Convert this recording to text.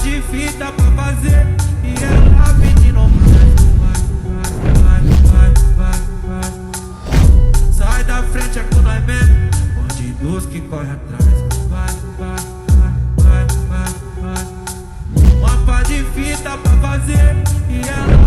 de fita pra fazer e ela pedindo mais. Sai da frente, é com nós mesmo, bandidos que corre atrás. Uma pá de fita pra fazer e ela